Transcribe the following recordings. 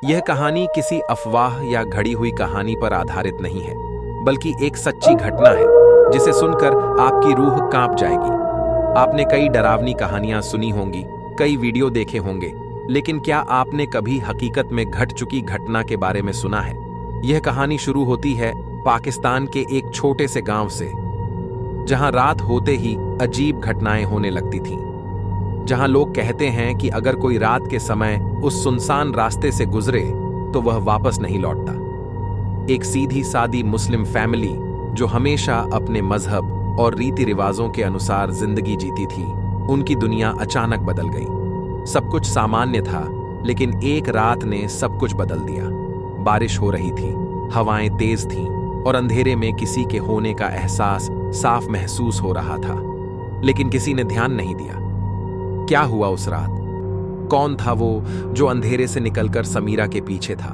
यह कहानी किसी अफवाह या घड़ी हुई कहानी पर आधारित नहीं है, बल्कि एक सच्ची घटना है जिसे सुनकर आपकी रूह कांप जाएगी। आपने कई डरावनी कहानियां सुनी होंगी, कई वीडियो देखे होंगे, लेकिन क्या आपने कभी हकीकत में घट चुकी घटना के बारे में सुना है? यह कहानी शुरू होती है पाकिस्तान के एक छोटे से गांव से, जहां रात होते ही अजीब घटनाएं होने लगती थीं। जहां लोग कहते हैं कि अगर कोई रात के समय उस सुनसान रास्ते से गुजरे तो वह वापस नहीं लौटता। एक सीधी सादी मुस्लिम फैमिली जो हमेशा अपने मजहब और रीति रिवाजों के अनुसार जिंदगी जीती थी, उनकी दुनिया अचानक बदल गई। सब कुछ सामान्य था, लेकिन एक रात ने सब कुछ बदल दिया। बारिश हो रही थी, हवाएं तेज थीं और अंधेरे में किसी के होने का एहसास साफ महसूस हो रहा था, लेकिन किसी ने ध्यान नहीं दिया। क्या हुआ उस रात? कौन था वो जो अंधेरे से निकलकर समीरा के पीछे था?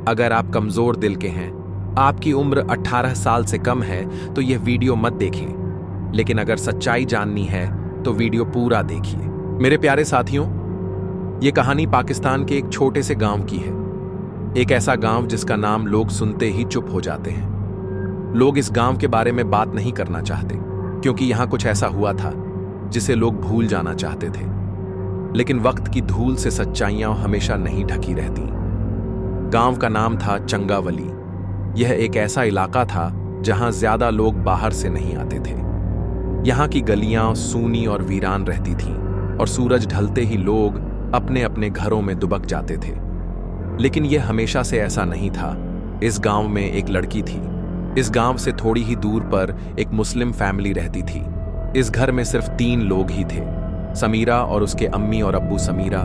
अगर आप कमजोर दिल के हैं, आपकी उम्र 18 साल से कम है, तो यह वीडियो मत देखें। लेकिन अगर सच्चाई जाननी है तो वीडियो पूरा देखिए। मेरे प्यारे साथियों, यह कहानी पाकिस्तान के एक छोटे से गांव की है। एक ऐसा गांव जिसका नाम लोग सुनते ही चुप हो जाते हैं। लोग इस गांव के बारे में बात नहीं करना चाहते, क्योंकि यहां कुछ ऐसा हुआ था जिसे लोग भूल जाना चाहते थे। लेकिन वक्त की धूल से सच्चाइयां हमेशा नहीं ढकी रहती। गांव का नाम था चंगावली। यह एक ऐसा इलाका था जहां ज्यादा लोग बाहर से नहीं आते थे। यहां की गलियां सूनी और वीरान रहती थीं, और सूरज ढलते ही लोग अपने अपने घरों में दुबक जाते थे। लेकिन यह हमेशा से ऐसा नहीं था। इस गांव में एक लड़की थी। इस गांव से थोड़ी ही दूर पर एक मुस्लिम फैमिली रहती थी। इस घर में सिर्फ 3 लोग ही थे, समीरा और उसके अम्मी और अब्बू। समीरा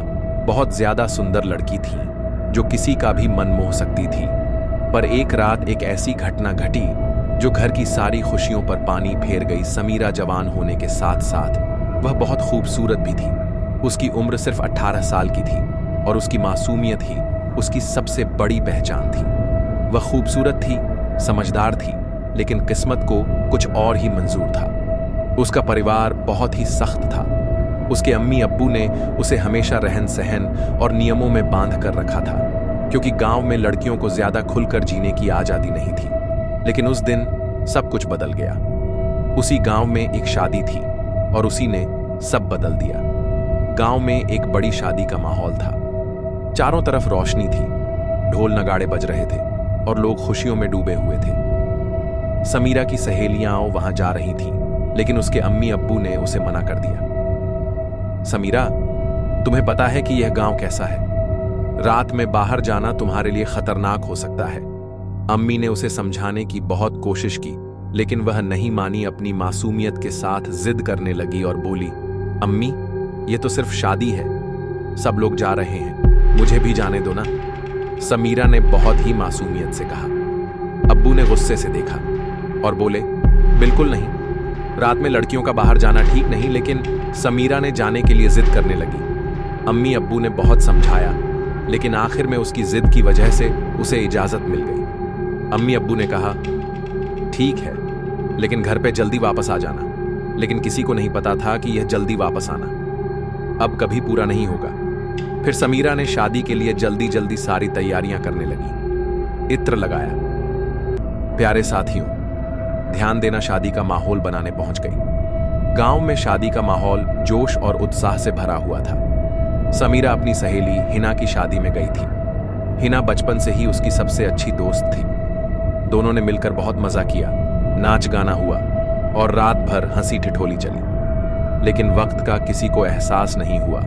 बहुत ज्यादा सुंदर लड़की थी, जो किसी का भी मन मोह सकती थी। पर एक रात एक ऐसी घटना घटी जो घर की सारी खुशियों पर पानी फेर गई। समीरा जवान होने के साथ साथ वह बहुत खूबसूरत भी थी। उसकी उम्र सिर्फ 18 साल की थी, और उसकी मासूमियत ही उसकी सबसे बड़ी पहचान थी। वह खूबसूरत थी, समझदार थी, लेकिन किस्मत को कुछ और ही मंजूर था। उसका परिवार बहुत ही सख्त था। उसके अम्मी अब्बू ने उसे हमेशा रहन सहन और नियमों में बांध कर रखा था, क्योंकि गांव में लड़कियों को ज्यादा खुलकर जीने की आजादी नहीं थी। लेकिन उस दिन सब कुछ बदल गया। उसी गांव में एक शादी थी, और उसी ने सब बदल दिया। गांव में एक बड़ी शादी का माहौल था। चारों तरफ रोशनी थी, ढोल नगाड़े बज रहे थे, और लोग खुशियों में डूबे हुए थे। समीरा की सहेलियां वहां जा रही थीं, लेकिन उसके अम्मी अब्बू ने उसे मना कर दिया। समीरा, तुम्हें पता है कि यह गांव कैसा है? रात में बाहर जाना तुम्हारे लिए खतरनाक हो सकता है। अम्मी ने उसे समझाने की बहुत कोशिश की, लेकिन वह नहीं मानी। अपनी मासूमियत के साथ जिद करने लगी और बोली, अम्मी, यह तो सिर्फ शादी है। सब लोग जा रहे हैं, मुझे भी जाने दो ना। समीरा ने बहुत ही मासूमियत से कहा। अब्बू ने गुस्से से देखा और बोले, बिल्कुल नहीं, रात में लड़कियों का बाहर जाना ठीक नहीं। लेकिन समीरा ने जाने के लिए जिद करने लगी। अम्मी अब्बू ने बहुत समझाया, लेकिन आखिर में उसकी जिद की वजह से उसे इजाजत मिल गई। अम्मी अब्बू ने कहा, ठीक है, लेकिन घर पे जल्दी वापस आ जाना। लेकिन किसी को नहीं पता था कि यह जल्दी वापस आना अब कभी पूरा नहीं होगा। फिर समीरा ने शादी के लिए जल्दी जल्दी सारी तैयारियां करने लगी। इत्र लगाया। प्यारे साथियों, ध्यान देना, शादी का माहौल बनाने पहुंच गई। गांव में शादी का माहौल जोश और उत्साह से भरा हुआ था। समीरा अपनी सहेली हिना की शादी में गई थी। हिना बचपन से ही उसकी सबसे अच्छी दोस्त थी। दोनों ने मिलकर बहुत मजा किया, नाच गाना हुआ और रात भर हंसी ठिठोली चली। लेकिन वक्त का किसी को एहसास नहीं हुआ।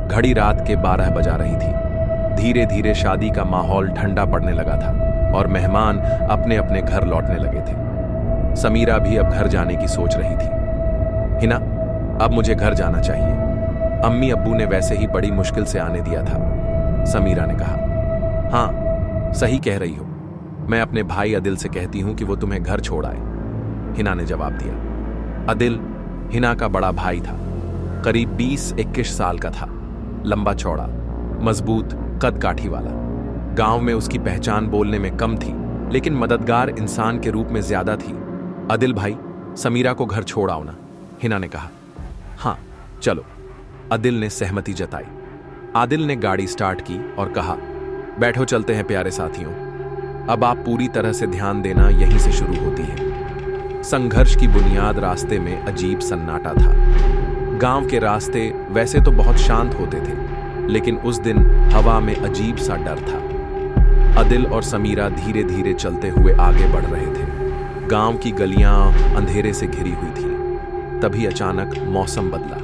घड़ी रात के 12 बजा रही थी। धीरे धीरे शादी का माहौल ठंडा पड़ने लगा था, और मेहमान अपने अपने घर लौटने लगे थे। समीरा भी अब घर जाने की सोच रही थी। हिना, अब मुझे घर जाना चाहिए। अम्मी अब्बू ने वैसे ही बड़ी मुश्किल से आने दिया था। समीरा ने कहा, हाँ, सही कह रही हो। मैं अपने भाई अदिल से कहती हूं कि वो तुम्हें घर छोड़ आए। हिना ने जवाब दिया। अदिल हिना का बड़ा भाई था। करीब 20-21 साल का था। लंबा चौड़ा, मजबूत, कद काठी वाला। गांव में उसकी पहचान बोलने में कम थी, लेकिन मददगार इंसान के रूप में ज्यादा थी। अदिल भाई, समीरा को घर छोड़ आओ ना, हिना ने कहा। हाँ, चलो, अदिल ने सहमति जताई। आदिल ने गाड़ी स्टार्ट की और कहा, बैठो, चलते हैं प्यारे साथियों। अब आप पूरी तरह से ध्यान देना, यहीं से शुरू होती है। संघर्ष की बुनियाद रास्ते में अजीब सन्नाटा था। गांव के रास्ते वैसे तो बहुत शांत होते थे, लेकिन उस दिन हवा में अजीब सा डर था। अदिल और समीरा धीरे धीरे चलते हुए आगे बढ़ रहे थे। गांव की गलियां अंधेरे से घिरी हुई थीं। तभी अचानक मौसम बदला।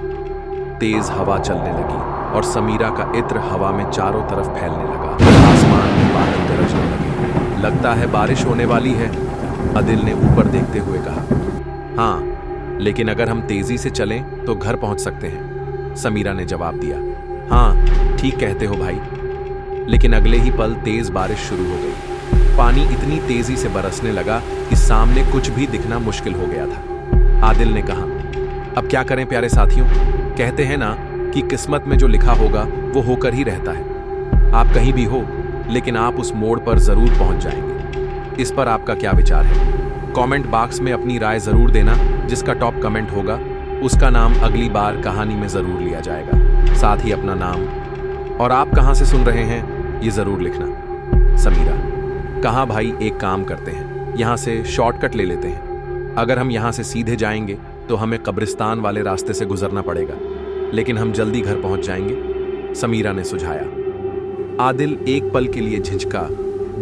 तेज हवा चलने लगी और समीरा का इत्र हवा में चारों तरफ फैलने लगा। आसमान में बादल गरजने लगे। लगता है बारिश होने वाली है, अदिल ने ऊपर देखते हुए कहा। हाँ, लेकिन अगर हम तेजी से चलें तो घर पहुंच सकते हैं, समीरा ने जवाब दिया। हाँ, ठीक कहते हो भाई। लेकिन अगले ही पल तेज बारिश शुरू हो गई। पानी इतनी तेजी से बरसने लगा कि सामने कुछ भी दिखना मुश्किल हो गया था। आदिल ने कहा, अब क्या करें प्यारे साथियों? कहते हैं ना कि किस्मत में जो लिखा होगा वो होकर ही रहता है। आप कहीं भी हो, लेकिन आप उस मोड़ पर जरूर पहुंच जाएंगे। इस पर आपका क्या विचार है? कमेंट बॉक्स में अपनी राय जरूर देना। जिसका टॉप कमेंट होगा उसका नाम अगली बार कहानी में जरूर लिया जाएगा। साथ ही अपना नाम और आप कहां से सुन रहे हैं ये जरूर लिखना। समीरा, कहा भाई, एक काम करते हैं, यहां से शॉर्टकट ले लेते हैं। अगर हम यहां से सीधे जाएंगे तो हमें कब्रिस्तान वाले रास्ते से गुजरना पड़ेगा, लेकिन हम जल्दी घर पहुंच जाएंगे, समीरा ने सुझाया। आदिल एक पल के लिए झिझका।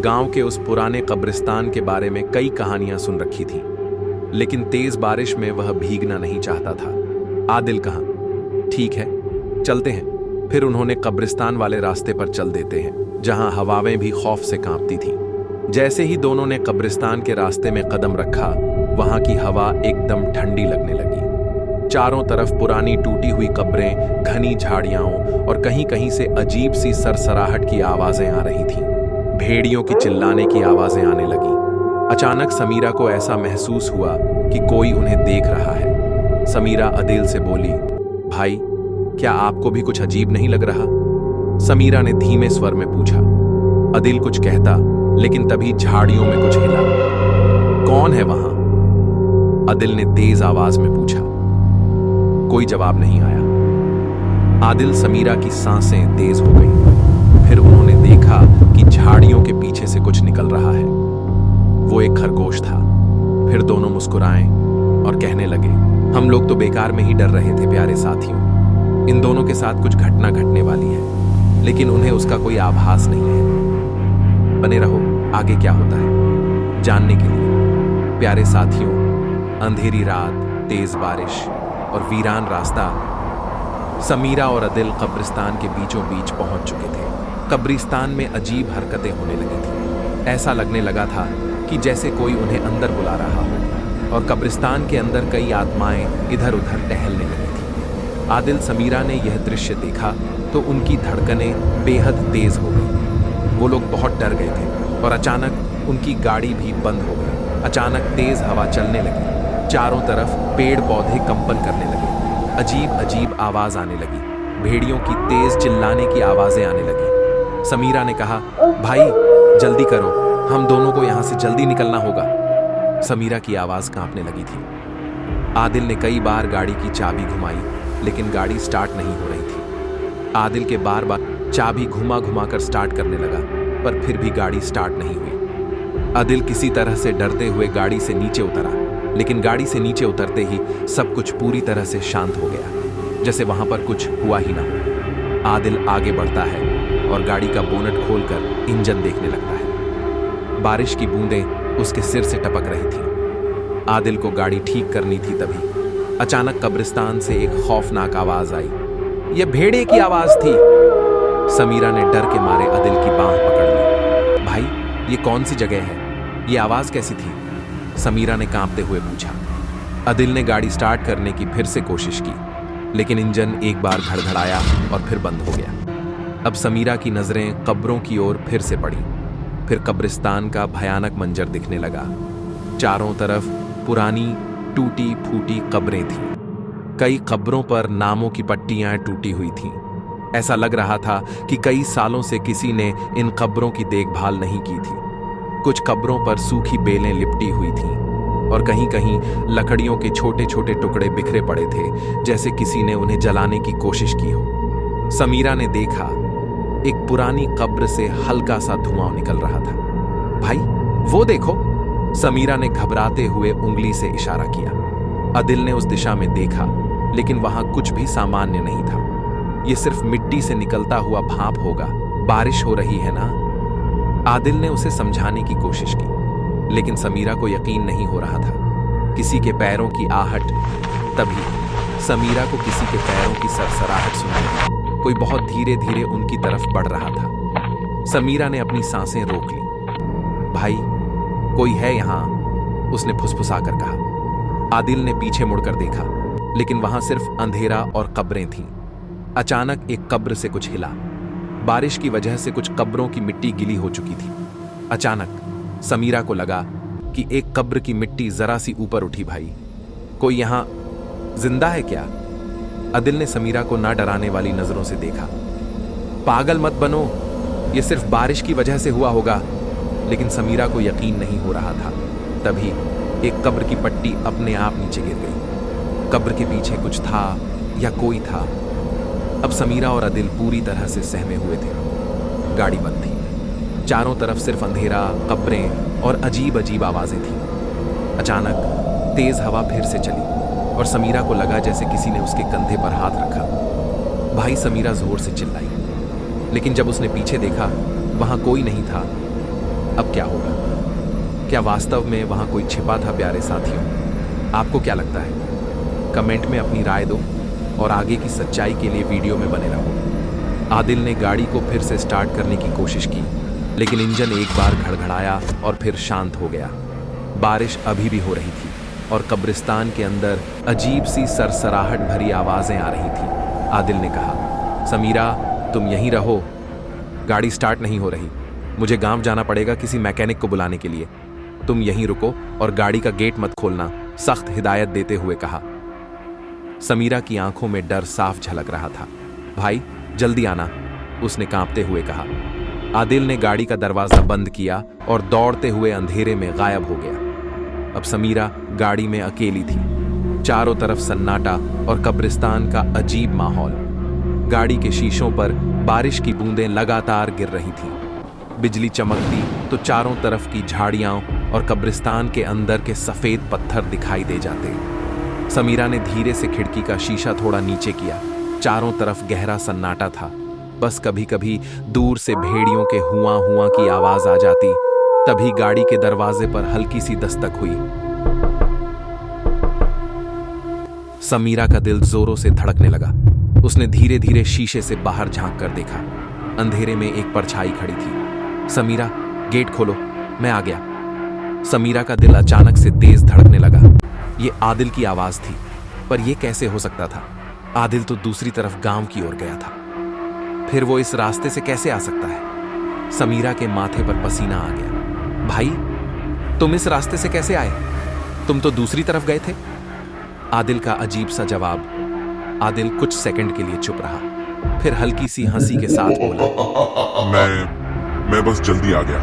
गांव के उस पुराने कब्रिस्तान के बारे में कई कहानियां सुन रखी थी, लेकिन तेज बारिश में वह भीगना नहीं चाहता था। आदिल कहा, ठीक है, चलते हैं। फिर उन्होंने कब्रिस्तान वाले रास्ते पर चल देते हैं, जहां हवाएं भी खौफ से कांपती थीं। जैसे ही दोनों ने कब्रिस्तान के रास्ते में कदम रखा, वहां की हवा एकदम ठंडी लगने लगी। चारों तरफ पुरानी टूटी हुई कब्रें, घनी झाड़ियां और कहीं कहीं से अजीब सी सरसराहट की आवाजें आ रही थीं। भेड़ियों की चिल्लाने की आवाजें आने लगी। अचानक समीरा को ऐसा महसूस हुआ कि कोई उन्हें देख रहा है। समीरा अदिल से बोली, भाई, क्या आपको भी कुछ अजीब नहीं लग रहा? समीरा ने धीमे स्वर में पूछा। अदिल कुछ कहता, लेकिन तभी झाड़ियों में कुछ हिला। कौन है वहां? अदिल ने तेज आवाज में पूछा। कोई जवाब नहीं आया। आदिल समीरा की सांसें तेज हो गईं। फिर उन्होंने देखा कि झाड़ियों के पीछे से कुछ निकल रहा है। वो एक खरगोश था। फिर दोनों मुस्कुराए और कहने लगे, हम लोग तो बेकार में ही डर रहे थे प्यारे साथियों। इन दोनों के साथ कुछ घटना घटने वाली है, लेकिन उन्हें उसका कोई आभास नहीं है। बने रहो, आगे क्या होता है जानने के लिए। प्यारे साथियों, अंधेरी रात, तेज बारिश और वीरान रास्ता। समीरा और अदिल कब्रिस्तान के बीचों बीच पहुंच चुके थे। कब्रिस्तान में अजीब हरकतें होने लगी थी। ऐसा लगने लगा था कि जैसे कोई उन्हें अंदर बुला रहा हो, और कब्रिस्तान के अंदर कई आत्माएं इधर उधर टहलने लगी थी। आदिल समीरा ने यह दृश्य देखा तो उनकी धड़कनें बेहद तेज हो गई। वो लोग बहुत डर गए थे और अचानक उनकी गाड़ी भी बंद हो गई। अचानक तेज हवा चलने लगी। चारों तरफ पेड़ पौधे कंपन करने लगे। अजीब अजीब आवाज आने लगी। भेड़ियों की तेज चिल्लाने की आवाजें आने लगी। समीरा ने कहा, भाई जल्दी करो, हम दोनों को यहाँ से जल्दी निकलना होगा। समीरा की आवाज कांपने लगी थी। आदिल ने कई बार गाड़ी की चाबी घुमाई, लेकिन गाड़ी स्टार्ट नहीं हो रही थी। आदिल के बार बार चाबी घुमा घुमा कर स्टार्ट करने लगा, पर फिर भी गाड़ी स्टार्ट नहीं हुई। आदिल किसी तरह से डरते हुए गाड़ी से नीचे उतरा, लेकिन गाड़ी से नीचे उतरते ही सब कुछ पूरी तरह से शांत हो गया, जैसे वहां पर कुछ हुआ ही ना हो। आदिल आगे बढ़ता है और गाड़ी का बोनट खोलकर इंजन देखने लगता है। बारिश की बूंदें उसके सिर से टपक रही थी। आदिल को गाड़ी ठीक करनी थी, तभी अचानक कब्रिस्तान से एक खौफनाक आवाज आई। यह भेड़े की आवाज थी। समीरा ने डर के मारे अदिल की बांह पकड़ ली। भाई, ये कौन सी जगह है? ये आवाज कैसी थी? समीरा ने कांपते हुए पूछा। अदिल ने गाड़ी स्टार्ट करने की फिर से कोशिश की, लेकिन इंजन एक बार धड़धड़ाया और फिर बंद हो गया। अब समीरा की नजरें कब्रों की ओर फिर से पड़ी। फिर कब्रिस्तान का भयानक मंजर दिखने लगा। चारों तरफ पुरानी टूटी फूटी कब्रें थीं। कई कब्रों पर नामों की पट्टियां टूटी हुई थीं। ऐसा लग रहा था कि कई सालों से किसी ने इन कब्रों की देखभाल नहीं की थी। कुछ कब्रों पर सूखी बेलें लिपटी हुई थीं और कहीं कहीं लकड़ियों के छोटे छोटे टुकड़े बिखरे पड़े थे, जैसे किसी ने उन्हें जलाने की कोशिश की हो। समीरा ने देखा एक पुरानी कब्र से हल्का सा धुआं निकल रहा था। भाई वो देखो, समीरा ने घबराते हुए उंगली से इशारा किया। आदिल ने उस दिशा में देखा, लेकिन वहां कुछ भी सामान्य नहीं था। यह सिर्फ मिट्टी से निकलता हुआ भाप होगा, बारिश हो रही है ना। आदिल ने उसे समझाने की कोशिश की, लेकिन समीरा को यकीन नहीं हो रहा था। किसी के पैरों की आहट। तभी समीरा को किसी के पैरों की सरसराहट सुनाई। कोई बहुत धीरे धीरे उनकी तरफ बढ़ रहा था। समीरा ने अपनी सांसें रोक ली। भाई कोई है यहां, उसने फुसफुसाकर कहा। आदिल ने पीछे मुड़कर देखा, लेकिन वहां सिर्फ अंधेरा और कब्रें थीं। अचानक एक कब्र से कुछ हिला। बारिश की वजह से कुछ कब्रों की मिट्टी गीली हो चुकी थी। अचानक समीरा को लगा कि एक कब्र की मिट्टी जरा सी ऊपर उठी। भाई कोई यहां जिंदा है क्या? आदिल ने समीरा को ना डराने वाली नजरों से देखा। पागल मत बनो, यह सिर्फ बारिश की वजह से हुआ होगा। लेकिन समीरा को यकीन नहीं हो रहा था। तभी एक कब्र की पट्टी अपने आप नीचे गिर गई। कब्र के पीछे कुछ था या कोई था। अब समीरा और आदिल पूरी तरह से सहमे हुए थे। गाड़ी बंद थी। चारों तरफ सिर्फ अंधेरा, कब्रें और अजीब अजीब आवाजें थीं। अचानक तेज हवा फिर से चली और समीरा को लगा जैसे किसी ने उसके कंधे पर हाथ रखा। भाई समीरा जोर से चिल्लाई, लेकिन जब उसने पीछे देखा वहां कोई नहीं था। अब क्या होगा? क्या वास्तव में वहां कोई छिपा था? प्यारे साथियों, आपको क्या लगता है? कमेंट में अपनी राय दो और आगे की सच्चाई के लिए वीडियो में बने रहो। आदिल ने गाड़ी को फिर से स्टार्ट करने की कोशिश की, लेकिन इंजन एक बार घड़घड़ाया और फिर शांत हो गया। बारिश अभी भी हो रही थी और कब्रिस्तान के अंदर अजीब सी सरसराहट भरी आवाजें आ रही थी। आदिल ने कहा, समीरा तुम यहीं रहो, गाड़ी स्टार्ट नहीं हो रही। मुझे गांव जाना पड़ेगा किसी मैकेनिक को बुलाने के लिए। तुम यहीं रुको और गाड़ी का गेट मत खोलना, सख्त हिदायत देते हुए कहा। समीरा की आंखों में डर साफ झलक रहा था। भाई जल्दी आना, उसने कांपते हुए कहा। आदिल ने गाड़ी का दरवाजा बंद किया और दौड़ते हुए अंधेरे में गायब हो गया। अब समीरा गाड़ी में अकेली थी। चारों तरफ सन्नाटा और कब्रिस्तान का अजीब माहौल। गाड़ी के शीशों पर बारिश की बूंदें लगातार गिर रही थीं। बिजली चमकती तो चारों तरफ की झाड़ियां और कब्रिस्तान के अंदर के सफेद पत्थर दिखाई दे जाते। समीरा ने धीरे से खिड़की का शीशा थोड़ा नीचे किया। चारों तरफ गहरा सन्नाटा था। बस कभी कभी दूर से भेड़ियों के हुआ हुआ की आवाज आ जाती। तभी गाड़ी के दरवाजे पर हल्की सी दस्तक हुई। समीरा का दिल जोरों से धड़कने लगा। उसने धीरे धीरे शीशे से बाहर झांक कर देखा। अंधेरे में एक परछाई खड़ी थी। समीरा गेट खोलो, मैं आ गया। समीरा का दिल अचानक से तेज धड़कने लगा। ये आदिल की आवाज थी, पर यह कैसे हो सकता था? आदिल तो दूसरी तरफ गांव की ओर गया था। फिर वो इस रास्ते से कैसे आ सकता है? समीरा के माथे पर पसीना आ गया। भाई तुम इस रास्ते से कैसे आए? तुम तो दूसरी तरफ गए थे। आदिल का अजीब सा जवाब। आदिल कुछ सेकंड के लिए चुप रहा, फिर हल्की सी हंसी के साथ बोला, मैं बस जल्दी आ गया।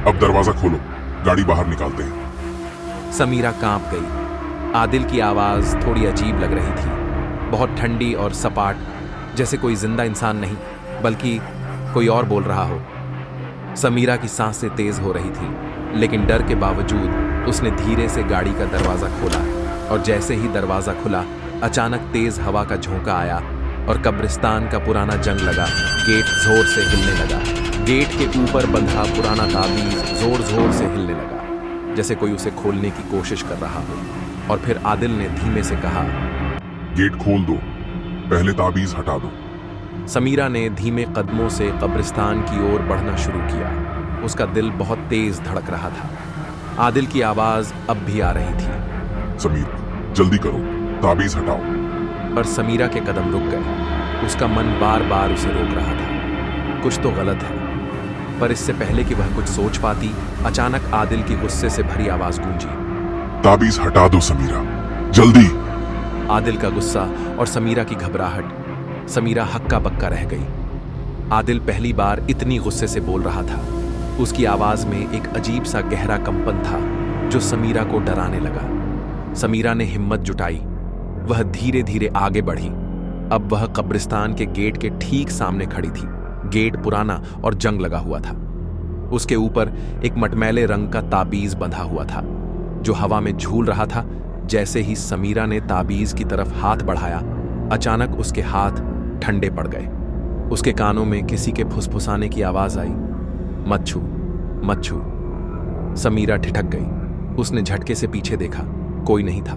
अब दरवाजा खोलो, गाड़ी बाहर निकालते हैं। समीरा कांप गई। आदिल की आवाज थोड़ी अजीब लग रही थी, बहुत ठंडी और सपाट, जैसे कोई जिंदा इंसान नहीं बल्कि कोई और बोल रहा हो। समीरा की सांसें तेज हो रही थी, लेकिन डर के बावजूद उसने धीरे से गाड़ी का दरवाजा खोला। और जैसे ही दरवाजा खुला, अचानक तेज हवा का झोंका आया और कब्रिस्तान का पुराना जंग लगा। गेट जोर से हिलने लगा। गेट के ऊपर बंधा पुराना ताबीज जोर जोर से हिलने लगा, जैसे कोई उसे खोलने की कोशिश कर रहा हो। और फिर आदिल ने धीमे से कहा, गेट खोल दो, पहले ताबीज हटा दो। समीरा ने धीमे कदमों से कब्रिस्तान की ओर बढ़ना शुरू किया। उसका दिल बहुत तेज धड़क रहा था। आदिल की आवाज अब भी आ रही थी, समीर जल्दी करो, ताबीज हटाओ। पर समीरा के कदम रुक गए। उसका मन बार बार उसे रोक रहा था। कुछ तो गलत है। पर इससे पहले कि वह कुछ सोच पाती, अचानक आदिल की गुस्से से भरी आवाज गूंजी, ताबीज हटा दो समीरा, जल्दी। आदिल का गुस्सा और समीरा की घबराहट। समीरा हक्का बक्का रह गई। आदिल पहली बार इतनी गुस्से से बोल रहा था। उसकी आवाज में एक अजीब सा गहरा कंपन था जो समीरा को डराने लगा। समीरा ने हिम्मत जुटाई। वह धीरे धीरे आगे बढ़ी। अब वह कब्रिस्तान के गेट के ठीक सामने खड़ी थी। गेट पुराना और जंग लगा हुआ था। उसके ऊपर एक मटमैले रंग का ताबीज बंधा हुआ था जो हवा में झूल रहा था। जैसे ही समीरा ने ताबीज की तरफ हाथ बढ़ाया, अचानक उसके हाथ ठंडे पड़ गए। उसके कानों में किसी के फुसफुसाने की आवाज आई, मत छू, मत छू। समीरा ठिठक गई। उसने झटके से पीछे देखा, कोई नहीं था।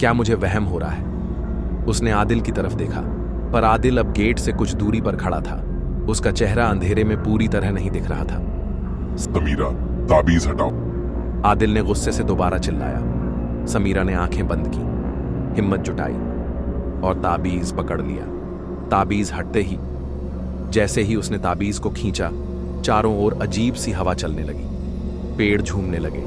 क्या मुझे वहम हो रहा है? उसने आदिल की तरफ देखा, पर आदिल अब गेट से कुछ दूरी पर खड़ा था। उसका चेहरा अंधेरे में पूरी तरह नहीं दिख रहा था। समीरा, ताबीज हटाओ। आदिल ने गुस्से से दोबारा चिल्लाया। समीरा ने आंखें बंद की, हिम्मत जुटाई और ताबीज पकड़ लिया। ताबीज हटते ही, जैसे ही उसने ताबीज को खींचा, चारों ओर अजीब सी हवा चलने लगी। पेड़ झूमने लगे,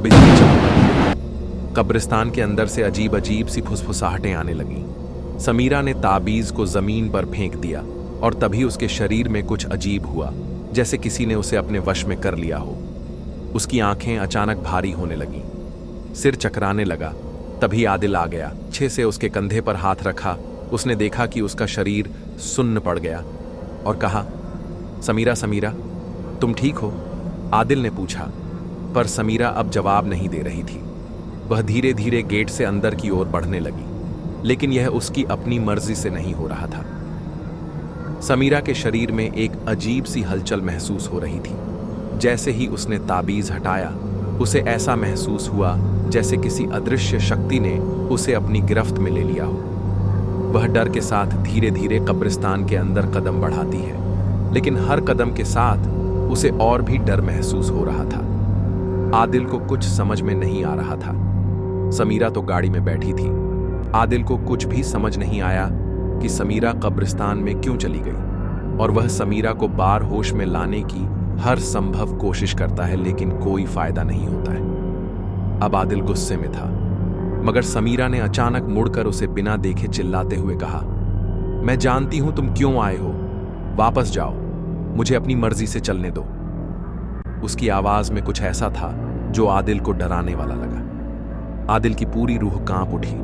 बिजली चमकने लगी। कब्रिस्तान के अंदर से अजीब अजीब सी फुसफुसाहटें आने लगीं। समीरा ने ताबीज को जमीन पर फेंक दिया और तभी उसके शरीर में कुछ अजीब हुआ, जैसे किसी ने उसे अपने वश में कर लिया हो। उसकी आंखें अचानक भारी होने लगीं, सिर चकराने लगा। तभी आदिल आ गया, पीछे से उसके कंधे पर हाथ रखा। उसने देखा कि उसका शरीर सुन्न पड़ गया और कहा, समीरा, समीरा, तुम ठीक हो? आदिल ने पूछा, पर समीरा अब जवाब नहीं दे रही थी। वह धीरे धीरे गेट से अंदर की ओर बढ़ने लगी, लेकिन यह उसकी अपनी मर्जी से नहीं हो रहा था। समीरा के शरीर में एक अजीब सी हलचल महसूस हो रही थी। जैसे ही उसने ताबीज हटाया, उसे ऐसा महसूस हुआ जैसे किसी अदृश्य शक्ति ने उसे अपनी गिरफ्त में ले लिया हो। वह डर के साथ धीरे धीरे कब्रिस्तान के अंदर कदम बढ़ाती है, लेकिन हर कदम के साथ उसे और भी डर महसूस हो रहा था। आदिल को कुछ समझ में नहीं आ रहा था। समीरा तो गाड़ी में बैठी थी। आदिल को कुछ भी समझ नहीं आया कि समीरा कब्रिस्तान में क्यों चली गई, और वह समीरा को बार होश में लाने की हर संभव कोशिश करता है, लेकिन कोई फायदा नहीं होता है। अब आदिल गुस्से में था, मगर समीरा ने अचानक मुड़कर उसे बिना देखे चिल्लाते हुए कहा, मैं जानती हूं तुम क्यों आए हो, वापस जाओ, मुझे अपनी मर्जी से चलने दो। उसकी आवाज में कुछ ऐसा था जो आदिल को डराने वाला लगा। आदिल की पूरी रूह कांप उठी।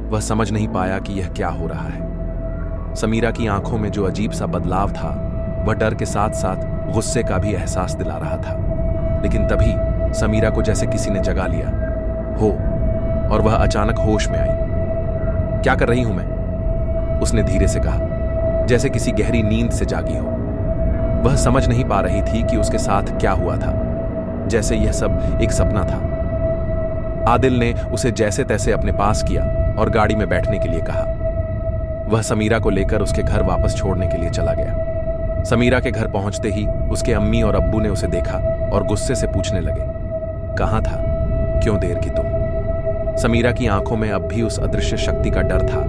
वह समझ नहीं पाया कि यह क्या हो रहा है। समीरा की आंखों में जो अजीब सा बदलाव था, वह डर के साथ साथ गुस्से का भी एहसास दिला रहा था। लेकिन तभी समीरा को जैसे किसी ने जगा लिया हो और वह अचानक होश में आई। क्या कर रही हूं मैं? उसने धीरे से कहा, जैसे किसी गहरी नींद से जागी हो। वह समझ नहीं पा रही थी कि उसके साथ क्या हुआ था, जैसे यह सब एक सपना था। आदिल ने उसे जैसे तैसे अपने पास किया और गाड़ी में बैठने के लिए कहा। वह समीरा को लेकर उसके घर वापस छोड़ने के लिए चला गया। समीरा के घर पहुंचते ही उसके अम्मी और अब्बू ने उसे देखा और गुस्से से पूछने लगे, कहां था, क्यों देर की तुम? समीरा की आंखों में अब भी उस अदृश्य शक्ति का डर था,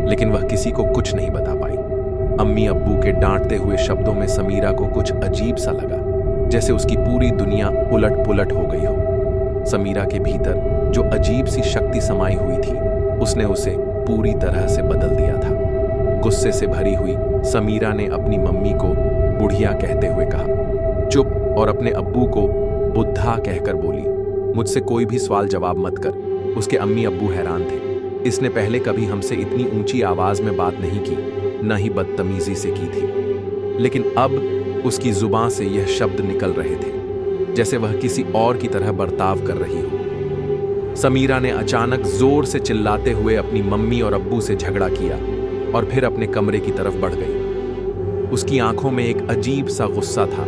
लेकिन वह किसी को कुछ नहीं बता पाई। अम्मी अब्बू के डांटते हुए शब्दों में समीरा को कुछ अजीब सा लगा, जैसे उसकी पूरी दुनिया उलट पुलट हो गई हो। समीरा के भीतर जो अजीब सी शक्ति समाई हुई थी, उसने उसे पूरी तरह से बदल दिया था। गुस्से से भरी हुई समीरा ने अपनी मम्मी को बुढ़िया कहते हुए कहा, चुप, और अपने अब्बू को बुद्धा कहकर बोली, मुझसे कोई भी सवाल जवाब मत कर। उसके अम्मी अब्बू हैरान थे। इसने पहले कभी हमसे इतनी ऊंची आवाज में बात नहीं की, न ही बदतमीजी से की थी, लेकिन अब उसकी जुबान से यह शब्द निकल रहे थे जैसे वह किसी और की तरह बर्ताव कर रही हो। समीरा ने अचानक जोर से चिल्लाते हुए अपनी मम्मी और अब्बू से झगड़ा किया और फिर अपने कमरे की तरफ बढ़ गई। उसकी आंखों में एक अजीब सा गुस्सा था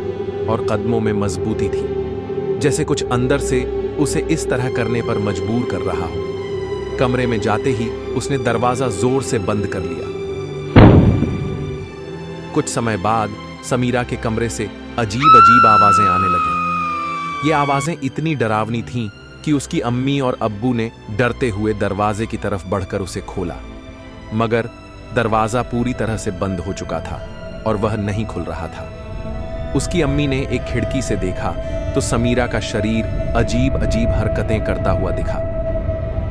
और कदमों में मजबूती थी, जैसे कुछ अंदर से उसे इस तरह करने पर मजबूर कर रहा हो। कमरे में जाते ही उसने दरवाजा जोर से बंद कर लिया। कुछ समय बाद समीरा के कमरे से अजीब अजीब आवाजें आने लगीं। ये आवाजें इतनी डरावनी थीं कि उसकी अम्मी और अब्बू ने डरते हुए दरवाजे की तरफ बढ़कर उसे खोला, मगर दरवाजा पूरी तरह से बंद हो चुका था और वह नहीं खुल रहा था। उसकी अम्मी ने एक खिड़की से देखा तो समीरा का शरीर अजीब अजीब हरकतें करता हुआ दिखा।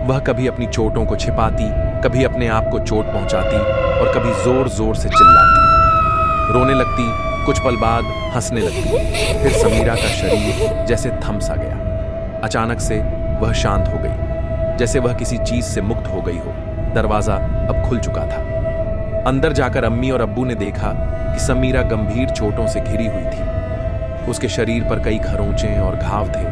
वह कभी अपनी चोटों को छिपाती, कभी अपने आप को चोट पहुंचाती और कभी जोर जोर से चिल्लाती, रोने लगती, कुछ पल बाद हंसने लगती। फिर समीरा का शरीर जैसे थम सा गया। अचानक से वह शांत हो गई, जैसे वह किसी चीज से मुक्त हो गई हो। दरवाजा अब खुल चुका था। अंदर जाकर अम्मी और अब्बू ने देखा कि समीरा गंभीर चोटों से घिरी हुई थी। उसके शरीर पर कई खरोंचे और घाव थे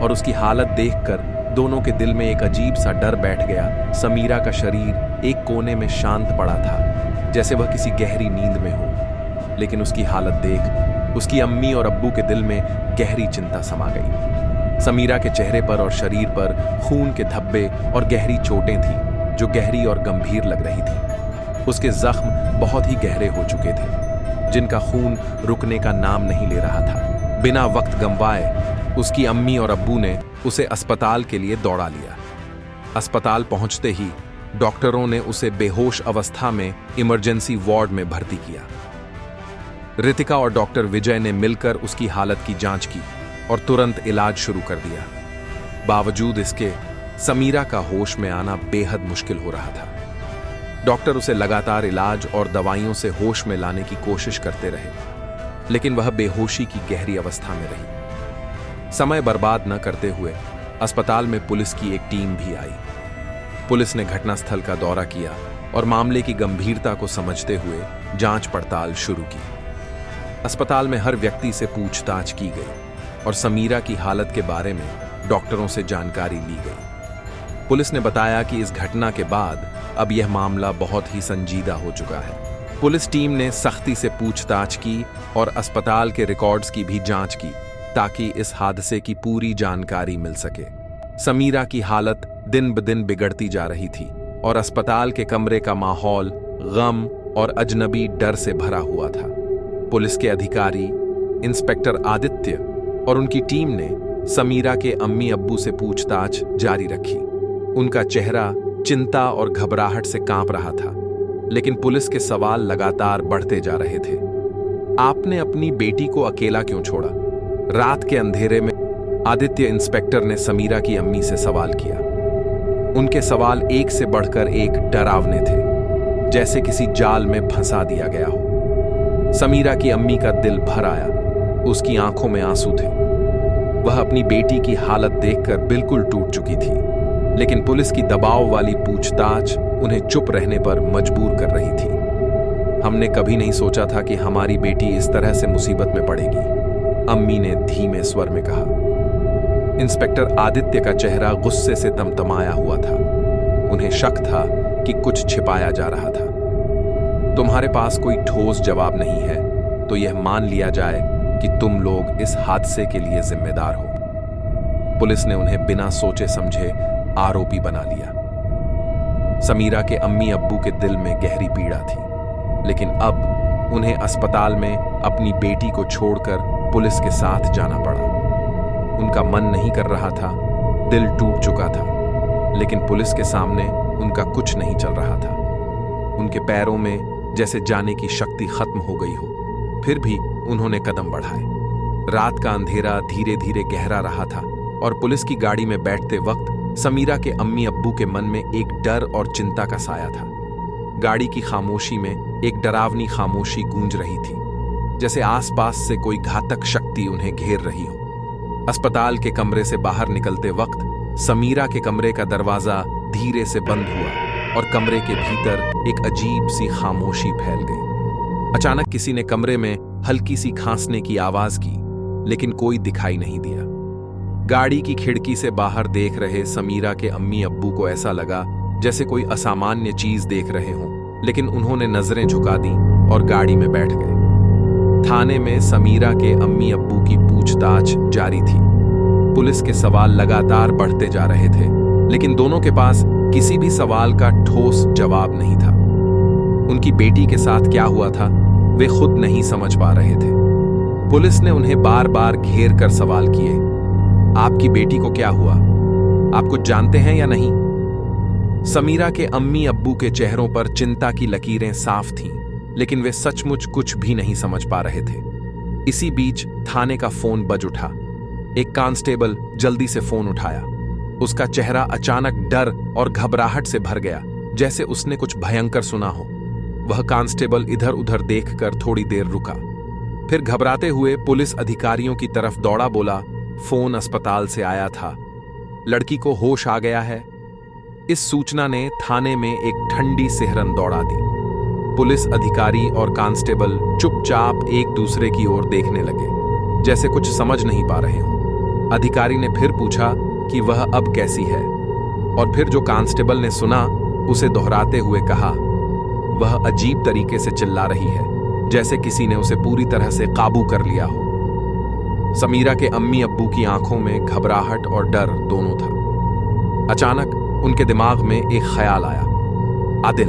और उसकी हालत देखकर दोनों के दिल में एक अजीब सा डर बैठ गया। समीरा का शरीर एक कोने में शांत पड़ा था, जैसे वह किसी गहरी नींद में हो, लेकिन उसकी हालत देख उसकी अम्मी और अब्बू के दिल में गहरी चिंता समा गई। समीरा के चेहरे पर और शरीर पर खून के धब्बे और गहरी चोटें थीं, जो गहरी और गंभीर लग रही थीं। उसके जख्म बहुत ही गहरे हो चुके थे, जिनका खून रुकने का नाम नहीं ले रहा था। बिना वक्त गंवाए उसकी अम्मी और अब्बू ने उसे अस्पताल के लिए दौड़ा लिया। अस्पताल पहुंचते ही डॉक्टरों ने उसे बेहोश अवस्था में इमरजेंसी वार्ड में भर्ती किया। रितिका और डॉक्टर विजय ने मिलकर उसकी हालत की जांच की और तुरंत इलाज शुरू कर दिया। बावजूद इसके समीरा का होश में आना बेहद मुश्किल हो रहा था। डॉक्टर उसे लगातार इलाज और दवाइयों से होश में लाने की कोशिश करते रहे, लेकिन वह बेहोशी की गहरी अवस्था में रही। समय बर्बाद न करते हुए अस्पताल में पुलिस की एक टीम भी आई। पुलिस ने घटनास्थल का दौरा किया और मामले की गंभीरता को समझते हुए जांच पड़ताल शुरू की। अस्पताल में हर व्यक्ति से पूछताछ की गई और समीरा की हालत के बारे में डॉक्टरों से जानकारी ली गई। पुलिस ने बताया कि इस घटना के बाद अब यह मामला बहुत ही संजीदा हो चुका है। पुलिस टीम ने सख्ती से पूछताछ की और अस्पताल के रिकॉर्ड्स की भी जांच की, ताकि इस हादसे की पूरी जानकारी मिल सके। समीरा की हालत दिन ब दिन बिगड़ती जा रही थी और अस्पताल के कमरे का माहौल गम और अजनबी डर से भरा हुआ था। पुलिस के अधिकारी इंस्पेक्टर आदित्य और उनकी टीम ने समीरा के अम्मी अब्बू से पूछताछ जारी रखी। उनका चेहरा चिंता और घबराहट से कांप रहा था, लेकिन पुलिस के सवाल लगातार बढ़ते जा रहे थे। आपने अपनी बेटी को अकेला क्यों छोड़ा? रात के अंधेरे में आदित्य इंस्पेक्टर ने समीरा की अम्मी से सवाल किया। उनके सवाल एक से बढ़कर एक डरावने थे, जैसे किसी जाल में फंसा दिया गया हो। समीरा की अम्मी का दिल भर आया, उसकी आंखों में आंसू थे। वह अपनी बेटी की हालत देखकर बिल्कुल टूट चुकी थी, लेकिन पुलिस की दबाव वाली पूछताछ उन्हें चुप रहने पर मजबूर कर रही थी। हमने कभी नहीं सोचा था कि हमारी बेटी इस तरह से मुसीबत में पड़ेगी, अम्मी ने धीमे स्वर में कहा। इंस्पेक्टर आदित्य का चेहरा गुस्से से तमतमाया हुआ था। उन्हें शक था कि कुछ छिपाया जा रहा था। तुम्हारे पास कोई ठोस जवाब नहीं है तो यह मान लिया जाए कि तुम लोग इस हादसे के लिए जिम्मेदार हो। पुलिस ने उन्हें बिना सोचे समझे आरोपी बना लिया। समीरा के अम्मी अब्बू के दिल में गहरी पीड़ा थी, लेकिन अब उन्हें अस्पताल में अपनी बेटी को छोड़कर पुलिस के साथ जाना पड़ा। उनका मन नहीं कर रहा था, दिल टूट चुका था, लेकिन पुलिस के सामने उनका कुछ नहीं चल रहा था। उनके पैरों में जैसे जाने की शक्ति खत्म हो गई हो, फिर भी उन्होंने कदम बढ़ाए। रात का अंधेरा धीरे धीरे गहरा रहा था और पुलिस की गाड़ी में बैठते वक्त समीरा के अम्मी अब्बू के मन में एक डर और चिंता का साया था। गाड़ी की खामोशी में एक डरावनी खामोशी गूंज रही थी, जैसे आसपास से कोई घातक शक्ति उन्हें घेर रही हो। अस्पताल के कमरे से बाहर निकलते वक्त समीरा के कमरे का दरवाजा धीरे से बंद हुआ और कमरे के भीतर एक अजीब सी खामोशी फैल गई। अचानक किसी ने कमरे में हल्की सी खांसने की आवाज की, लेकिन कोई दिखाई नहीं दिया। गाड़ी की खिड़की से बाहर देख रहे समीरा के अम्मी अब्बू को ऐसा लगा जैसे कोई असामान्य चीज देख रहे हों, लेकिन उन्होंने नजरें झुका दी और गाड़ी में बैठ गए। थाने में समीरा के अम्मी अब्बू की पूछताछ जारी थी। पुलिस के सवाल लगातार बढ़ते जा रहे थे, लेकिन दोनों के पास किसी भी सवाल का ठोस जवाब नहीं था। उनकी बेटी के साथ क्या हुआ था, वे खुद नहीं समझ पा रहे थे। पुलिस ने उन्हें बार बार घेर कर सवाल किए। आपकी बेटी को क्या हुआ? आप कुछ जानते हैं या नहीं? समीरा के अम्मी अब्बू के चेहरों पर चिंता की लकीरें साफ थीं, लेकिन वे सचमुच कुछ भी नहीं समझ पा रहे थे। इसी बीच थाने का फोन बज उठा। एक कांस्टेबल जल्दी से फोन उठाया। उसका चेहरा अचानक डर और घबराहट से भर गया, जैसे उसने कुछ भयंकर सुना हो। वह कांस्टेबल इधर उधर देखकर थोड़ी देर रुका, फिर घबराते हुए पुलिस अधिकारियों की तरफ दौड़ा, बोला, फोन अस्पताल से आया था, लड़की को होश आ गया है। इस सूचना ने थाने में एक ठंडी सिहरन दौड़ा दी। पुलिस अधिकारी और कांस्टेबल चुपचाप एक दूसरे की ओर देखने लगे, जैसे कुछ समझ नहीं पा रहे हों। अधिकारी ने फिर पूछा कि वह अब कैसी है, और फिर जो कांस्टेबल ने सुना उसे दोहराते हुए कहा, वह अजीब तरीके से चिल्ला रही है, जैसे किसी ने उसे पूरी तरह से काबू कर लिया हो। समीरा के अम्मी अब्बू की आंखों में घबराहट और डर दोनों था। अचानक उनके दिमाग में एक ख्याल आया, आदिल।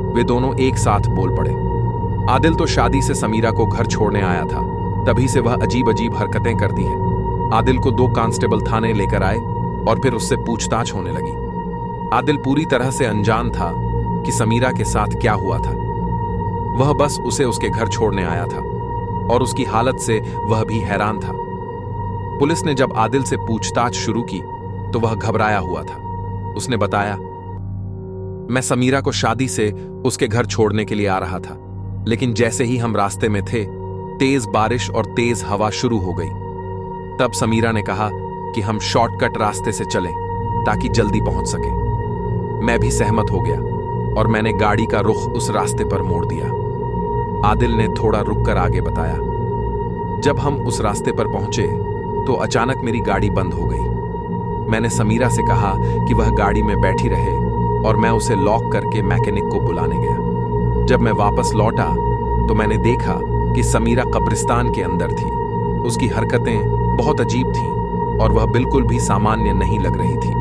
वे दोनों एक साथ बोल पड़े। आदिल तो शादी से समीरा को घर छोड़ने आया था, तभी से वह अजीब अजीब हरकतें करती है। आदिल को 2 कांस्टेबल थाने लेकर आए और फिर उससे पूछताछ होने लगी। आदिल पूरी तरह से अनजान था कि समीरा के साथ क्या हुआ था। वह बस उसे उसके घर छोड़ने आया था और उसकी हालत से वह भी हैरान था। पुलिस ने जब आदिल से पूछताछ शुरू की तो वह घबराया हुआ था। उसने बताया, मैं समीरा को शादी से उसके घर छोड़ने के लिए आ रहा था, लेकिन जैसे ही हम रास्ते में थे, तेज बारिश और तेज हवा शुरू हो गई। तब समीरा ने कहा कि हम शॉर्टकट रास्ते से चलें ताकि जल्दी पहुंच सके। मैं भी सहमत हो गया और मैंने गाड़ी का रुख उस रास्ते पर मोड़ दिया। आदिल ने थोड़ा रुककर आगे बताया, जब हम उस रास्ते पर पहुंचे तो अचानक मेरी गाड़ी बंद हो गई। मैंने समीरा से कहा कि वह गाड़ी में बैठी रहे और मैं उसे लॉक करके मैकेनिक को बुलाने गया। जब मैं वापस लौटा तो मैंने देखा कि समीरा कब्रिस्तान के अंदर थी। उसकी हरकतें बहुत अजीब थीं और वह बिल्कुल भी सामान्य नहीं लग रही थी।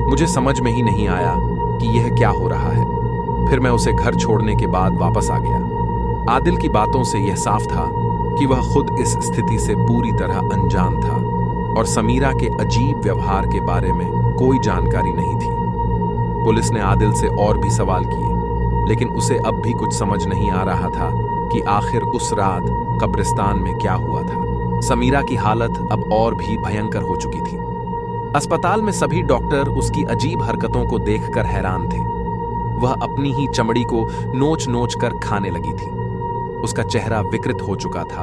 मुझे समझ में ही नहीं आया कि यह क्या हो रहा है। फिर मैं उसे घर छोड़ने के बाद वापस आ गया। आदिल की बातों से यह साफ था कि वह खुद इस स्थिति से पूरी तरह अनजान था और समीरा के अजीब व्यवहार के बारे में कोई जानकारी नहीं थी। पुलिस ने आदिल से और भी सवाल किए, लेकिन उसे अब भी कुछ समझ नहीं आ रहा था कि आखिर उस रात कब्रिस्तान में क्या हुआ था। समीरा की हालत अब और भी भयंकर हो चुकी थी। अस्पताल में सभी डॉक्टर उसकी अजीब हरकतों को देखकर हैरान थे। वह अपनी ही चमड़ी को नोच नोच कर खाने लगी थी। उसका चेहरा विकृत हो चुका था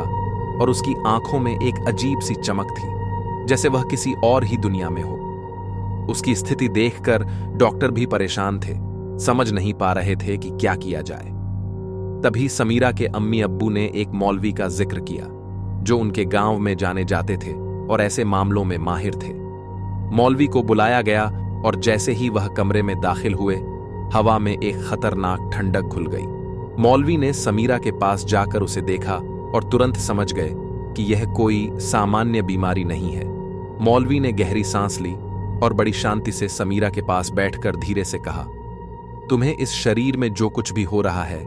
और उसकी आंखों में एक अजीब सी चमक थी, जैसे वह किसी और ही दुनिया में हो। उसकी स्थिति देखकर डॉक्टर भी परेशान थे, समझ नहीं पा रहे थे कि क्या किया जाए। तभी समीरा के अम्मी अब्बू ने एक मौलवी का जिक्र किया, जो उनके गांव में जाने जाते थे और ऐसे मामलों में माहिर थे। मौलवी को बुलाया गया और जैसे ही वह कमरे में दाखिल हुए, हवा में एक खतरनाक ठंडक घुल गई। मौलवी ने समीरा के पास जाकर उसे देखा और तुरंत समझ गए कि यह कोई सामान्य बीमारी नहीं है। मौलवी ने गहरी सांस ली और बड़ी शांति से समीरा के पास बैठकर धीरे से कहा, तुम्हें इस शरीर में जो कुछ भी हो रहा है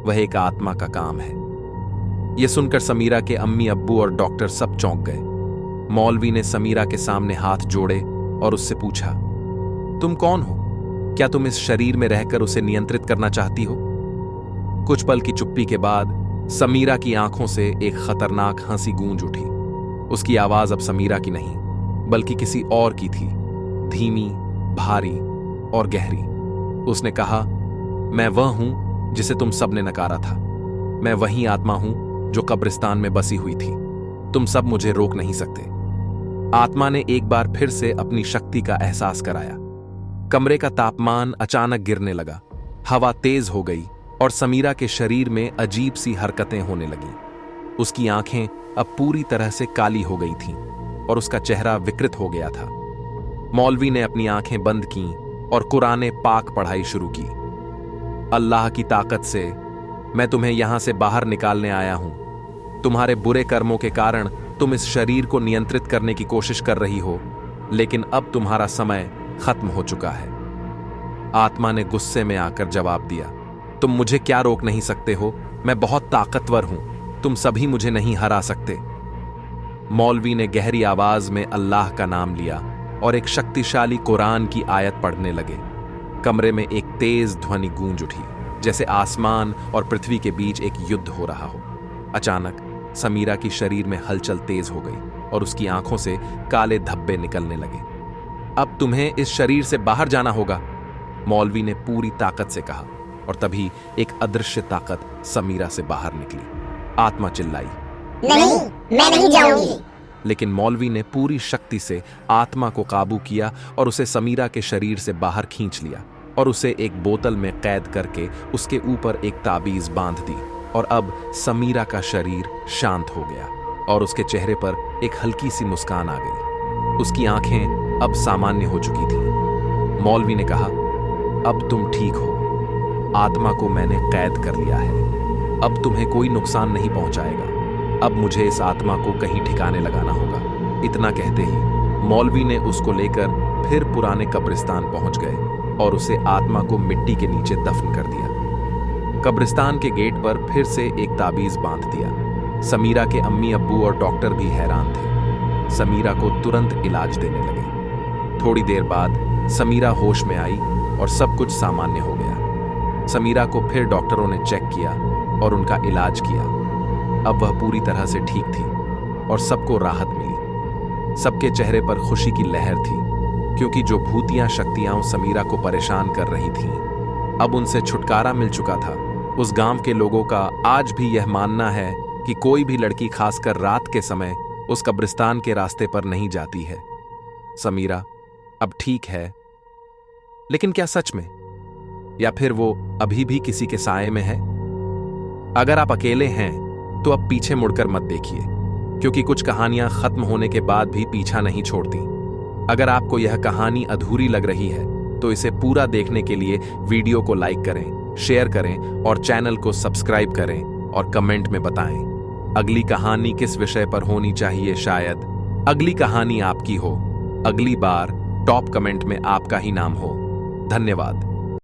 वह एक आत्मा का काम है। यह सुनकर समीरा के अम्मी अब्बू और डॉक्टर सब चौंक गए। मौलवी ने समीरा के सामने हाथ जोड़े और उससे पूछा, तुम कौन हो? क्या तुम इस शरीर में रहकर उसे नियंत्रित करना चाहती हो? कुछ पल की चुप्पी के बाद समीरा की आंखों से एक खतरनाक हंसी गूंज उठी। उसकी आवाज अब समीरा की नहीं, बल्कि किसी और की थी, धीमी, भारी और गहरी। उसने कहा, मैं वह हूं जिसे तुम सबने नकारा था। मैं वही आत्मा हूं जो कब्रिस्तान में बसी हुई थी। तुम सब मुझे रोक नहीं सकते। आत्मा ने एक बार फिर से अपनी शक्ति का एहसास कराया। कमरे का तापमान अचानक गिरने लगा, हवा तेज हो गई और समीरा के शरीर में अजीब सी हरकतें होने लगीं। उसकी आंखें अब पूरी तरह से काली हो गई थीं और उसका चेहरा विकृत हो गया था। मौलवी ने अपनी आंखें बंद कीं और कुरान पाक पढ़ाई शुरू की। अल्लाह की ताकत से मैं तुम्हें यहां से बाहर निकालने आया हूं। तुम्हारे बुरे कर्मों के कारण तुम इस शरीर को नियंत्रित करने की कोशिश कर रही हो, लेकिन अब तुम्हारा समय खत्म हो चुका है। आत्मा ने गुस्से में आकर जवाब दिया, तुम मुझे क्या रोक नहीं सकते हो? मैं बहुत ताकतवर हूं, तुम सभी मुझे नहीं हरा सकते। मौलवी ने गहरी आवाज में अल्लाह का नाम लिया और एक शक्तिशाली कुरान की आयत पढ़ने लगे। कमरे में एक तेज ध्वनि गूंज उठी, जैसे आसमान और पृथ्वी के बीच एक युद्ध हो रहा हो। अचानक समीरा की शरीर में हलचल तेज हो गई और उसकी आंखों से काले धब्बे निकलने लगे। अब तुम्हें इस शरीर से बाहर जाना होगा, मौलवी ने पूरी ताकत से कहा। और तभी एक अदृश्य ताकत समीरा से बाहर निकली। आत्मा चिल्लाई, नहीं, मैं नहीं जाऊंगी। लेकिन मौलवी ने पूरी शक्ति से आत्मा को काबू किया और उसे समीरा के शरीर से बाहर खींच लिया। और उसे एक बोतल में कैद करके उसके ऊपर एक ताबीज बांध दी। और अब समीरा का शरीर शांत हो गया और उसके चेहरे पर एक हल्की सी मुस्कान आ गई। उसकी आंखें अब सामान्य हो चुकी थीं। मौलवी ने कहा, अब तुम ठीक हो। आत्मा को मैंने कैद कर लिया है। अब तुम्हें कोई नुकसान नहीं पहुंचाएगा। अब मुझे इस आत्मा को कहीं ठिकाने लगाना होगा। इतना कहते ही मौलवी ने उसको लेकर फिर पुराने कब्रिस्तान पहुंच गए और उसे आत्मा को मिट्टी के नीचे दफन कर दिया। कब्रिस्तान के गेट पर फिर से एक ताबीज बांध दिया। समीरा के अम्मी अब्बू और डॉक्टर भी हैरान थे। समीरा को तुरंत इलाज देने लगे। थोड़ी देर बाद समीरा होश में आई और सब कुछ सामान्य हो गया। समीरा को फिर डॉक्टरों ने चेक किया और उनका इलाज किया। अब वह पूरी तरह से ठीक थी और सबको राहत मिली। सबके चेहरे पर खुशी की लहर थी, क्योंकि जो भूतियां शक्तियां समीरा को परेशान कर रही थीं, अब उनसे छुटकारा मिल चुका था। उस गांव के लोगों का आज भी यह मानना है कि कोई भी लड़की खासकर रात के समय उस कब्रिस्तान के रास्ते पर नहीं जाती है। समीरा अब ठीक है, लेकिन क्या सच में? या फिर वो अभी भी किसी के साए में है? अगर आप अकेले हैं तो अब पीछे मुड़कर मत देखिए, क्योंकि कुछ कहानियां खत्म होने के बाद भी पीछा नहीं छोड़ती। अगर आपको यह कहानी अधूरी लग रही है तो इसे पूरा देखने के लिए वीडियो को लाइक करें, शेयर करें और चैनल को सब्सक्राइब करें और कमेंट में बताएं अगली कहानी किस विषय पर होनी चाहिए। शायद अगली कहानी आपकी हो। अगली बार टॉप कमेंट में आपका ही नाम हो। धन्यवाद।